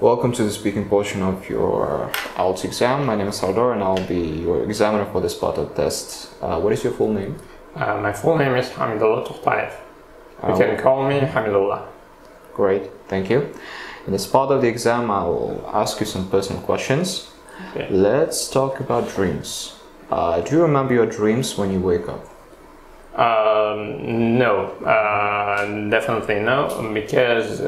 Welcome to the speaking portion of your IELTS exam. My name is Saldor and I'll be your examiner for this part of the test. What is your full name? My full name is Ielts. You can call me Hamidullah. Great, thank you. In this part of the exam, I will ask you some personal questions. Okay. Let's talk about dreams. Do you remember your dreams when you wake up? No, definitely no, because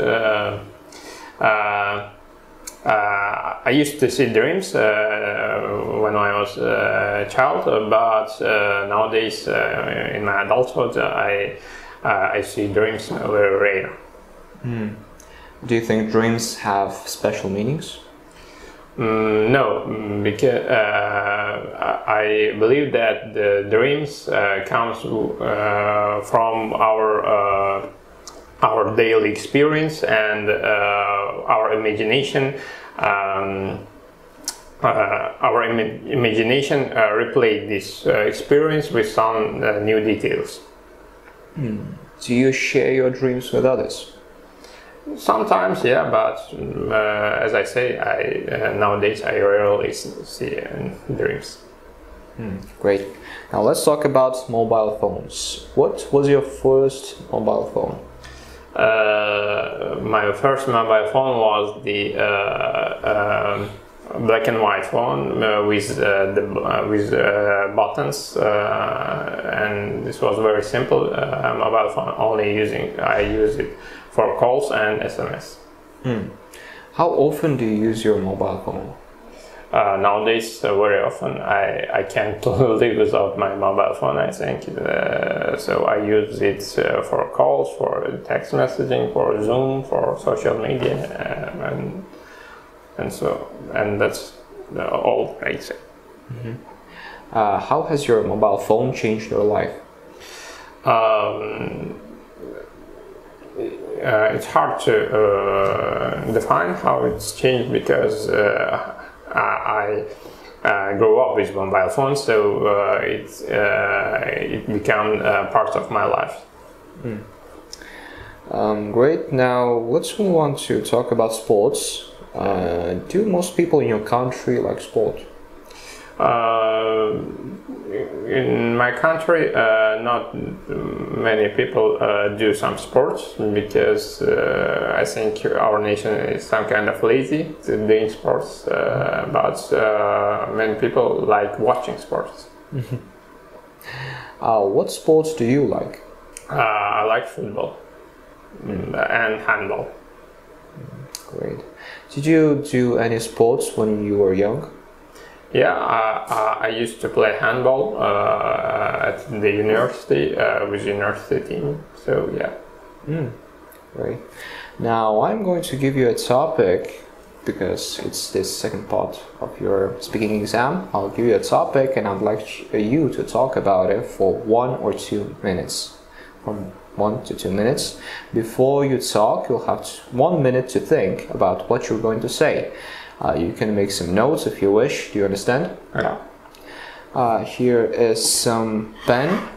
I used to see dreams when I was a child, but nowadays in my adulthood I see dreams very rare. Do you think dreams have special meanings? No, because I believe that the dreams comes from our daily experience and our imagination. Imagination replay this experience with some new details. Do you share your dreams with others? Sometimes, yeah, but as I say, nowadays I rarely see dreams. Great. Now let's talk about mobile phones. What was your first mobile phone? My first mobile phone was the black and white phone with buttons, and this was very simple mobile phone. I use it for calls and SMS. How often do you use your mobile phone? Nowadays, very often. I can't live without my mobile phone, I think. So I use it for calls, for text messaging, for Zoom, for social media, and that's all I say. How has your mobile phone changed your life? It's hard to define how it's changed because I grew up with mobile phones, so it became part of my life. Great. Now let's move on to talk about sports. Do most people in your country like sport? In my country, not many people do some sports because I think our nation is some kind of lazy to doing sports, but many people like watching sports. What sports do you like? I like football and handball. Great. Did you do any sports when you were young? Yeah, I used to play handball at the university with the university team. So yeah. Great. Now I'm going to give you a topic because it's the second part of your speaking exam. I'll give you a topic and I'd like you to talk about it for 1 or 2 minutes. From 1 to 2 minutes. Before you talk, you'll have 1 minute to think about what you're going to say. You can make some notes if you wish. Do you understand? Yeah. Here is some pen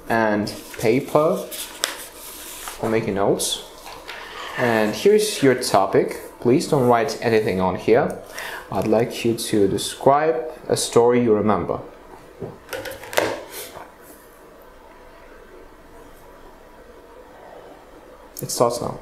and paper for making notes. And here's your topic. Please don't write anything on here. I'd like you to describe a story you remember. It starts now.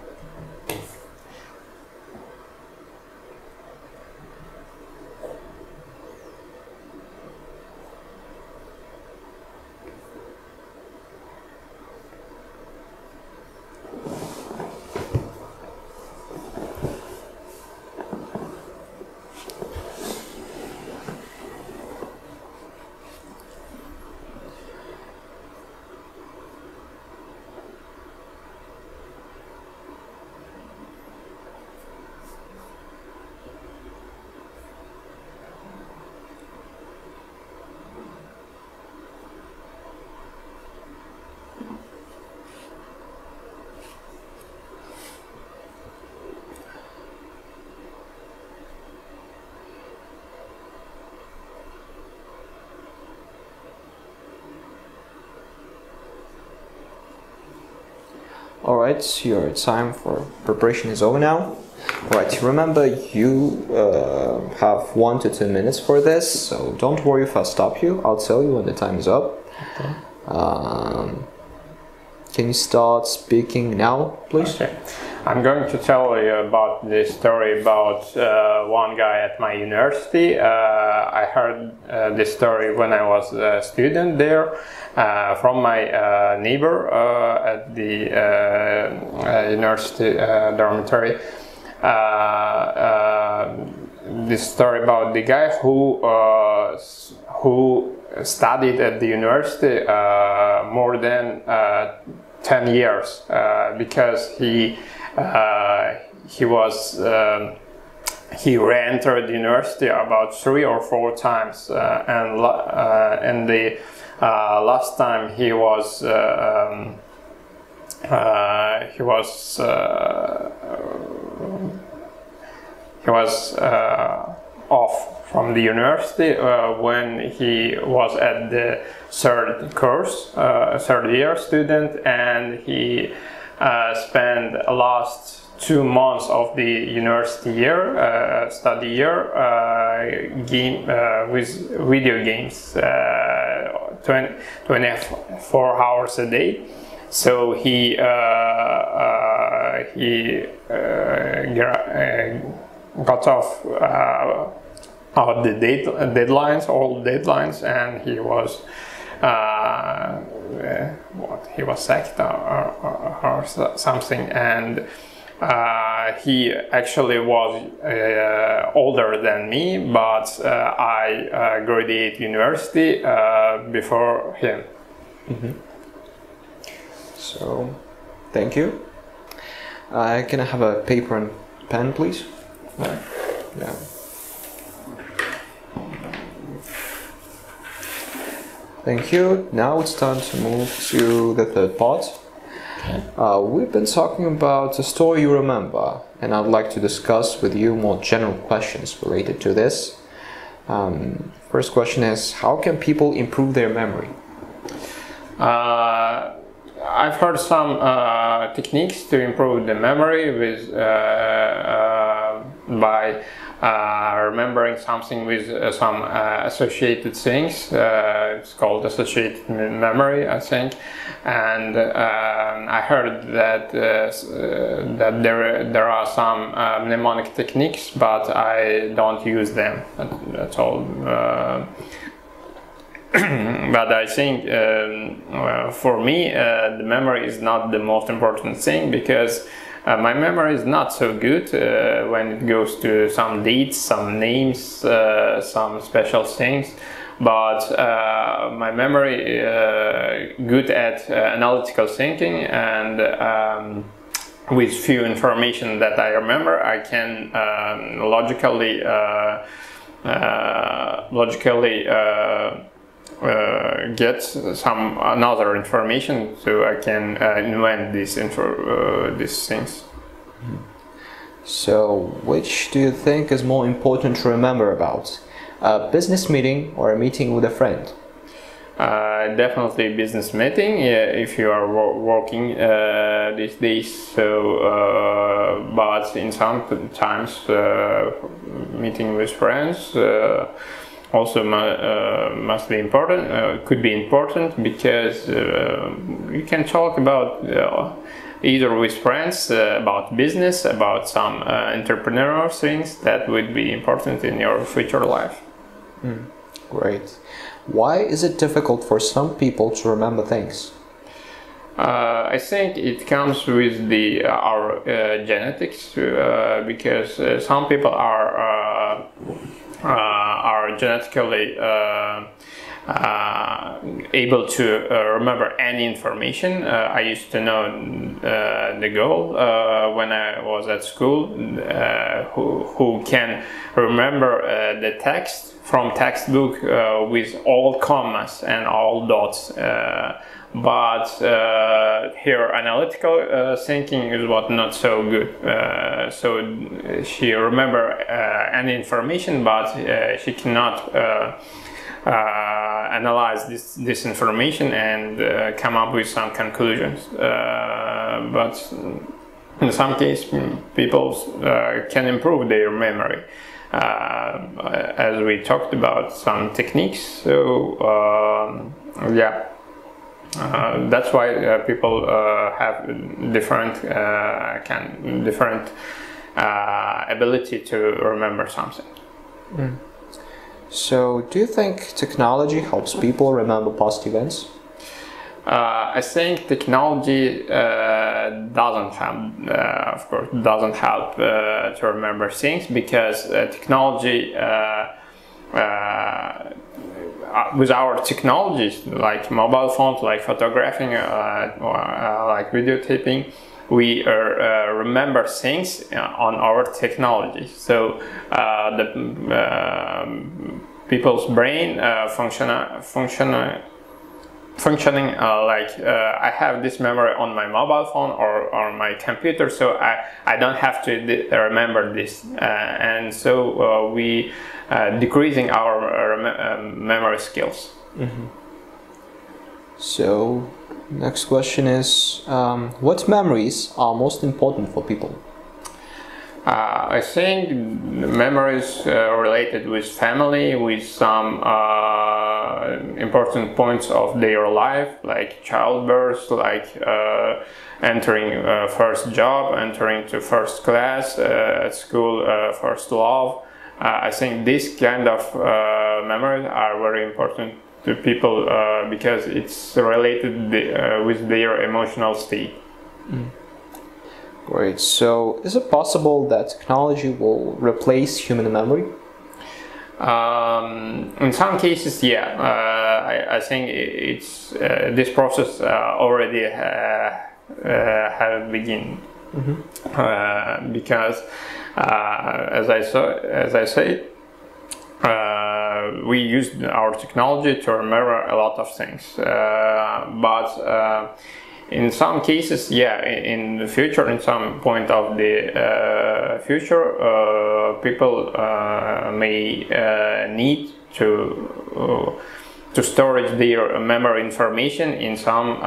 Alright, your time for preparation is over now. Right, remember you have 1 to 2 minutes for this, so don't worry if I stop you. I'll tell you when the time is up. Okay. Can you start speaking now, please? Okay. I'm going to tell you about the story about one guy at my university. I heard this story when I was a student there from my neighbor at the university dormitory. This story about the guy who studied at the university more than 10 years because he re-entered the university about 3 or 4 times, and the last time he was off from the university when he was at the third year student, and he spent the last 2 months of the university year, study year, with video games, 24 hours a day. So he got off all the deadlines, and he was he was sacked or something, and he actually was older than me, but I graduated university before him. Mm-hmm. So, thank you. Can I have a paper and pen, please? Yeah. Yeah. Thank you. Now it's time to move to the third part. Okay. We've been talking about a story you remember, and I'd like to discuss with you more general questions related to this. First question is, how can people improve their memory? I've heard some techniques to improve the memory by remembering something with some associated things. It's called associated memory, I think. And I heard that there are some mnemonic techniques, but I don't use them. That's all. But I think for me the memory is not the most important thing, because my memory is not so good when it goes to some dates, some names, some special things, but my memory good at analytical thinking, and with few information that I remember, I can logically get some another information, so I can invent these things. So, which do you think is more important to remember about? A business meeting or a meeting with a friend? Definitely business meeting, if you are working these days. So, but in some times meeting with friends also must be important, could be important, because you can talk about either with friends about business, about some entrepreneurial things that would be important in your future life. Great. Why is it difficult for some people to remember things? I think it comes with our genetics, because some people are genetically able to remember any information. I used to know the girl when I was at school who can remember the text from textbook with all commas and all dots. But her analytical thinking is what not so good. So she remember any information, but she cannot analyze this information and come up with some conclusions. But In some cases, people can improve their memory. As we talked about some techniques, so yeah, that's why people have different ability to remember something. So, do you think technology helps people remember past events? I think technology doesn't help to remember things, because technology, with our technologies like mobile phones, like photographing, or like videotaping, we remember things on our technology. So the people's brain functioning like I have this memory on my mobile phone or on my computer, so I don't have to remember this, and so we decreasing our memory skills. So next question is, what memories are most important for people? I think memories related with family, with some important points of their life, like childbirth, like entering first job, entering to first class at school, first love. I think these kind of memories are very important to people because it's related with their emotional state. Great. So, is it possible that technology will replace human memory? In some cases, yeah. I think it's this process already have begun, because as I said, we use our technology to remember a lot of things, but in some cases, yeah, in the future, in some point of the future, people may need to storage their memory information in some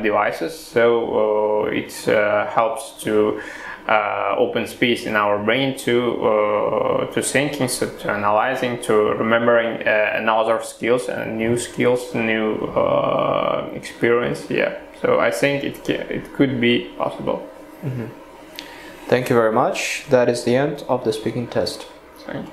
devices. So it helps to open space in our brain to thinking, so to analyzing, to remembering another skills and new experience. Yeah. So I think it could be possible. Thank you very much. That is the end of the speaking test. Thank you.